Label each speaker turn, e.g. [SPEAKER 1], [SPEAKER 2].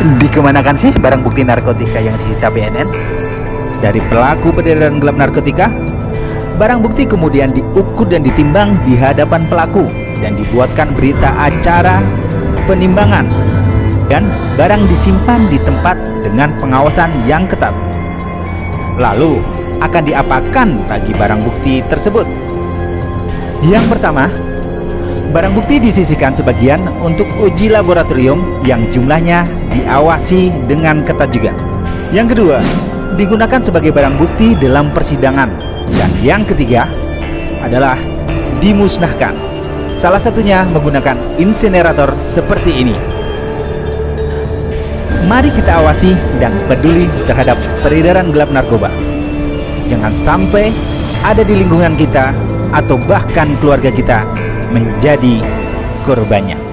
[SPEAKER 1] Dikemanakan sih barang bukti narkotika yang disita BNN? Dari pelaku peredaran gelap narkotika, barang bukti kemudian diukur dan ditimbang di hadapan pelaku dan dibuatkan berita acara penimbangan, dan barang disimpan di tempat dengan pengawasan yang ketat. Lalu akan diapakan bagi barang bukti tersebut? Yang pertama, barang bukti disisihkan sebagian untuk uji laboratorium yang jumlahnya diawasi dengan ketat juga. Yang kedua, digunakan sebagai barang bukti dalam persidangan. Dan yang ketiga adalah dimusnahkan. Salah satunya menggunakan insinerator seperti ini. Mari kita awasi dan peduli terhadap peredaran gelap narkoba. Jangan sampai ada di lingkungan kita atau bahkan keluarga kita menjadi korbannya.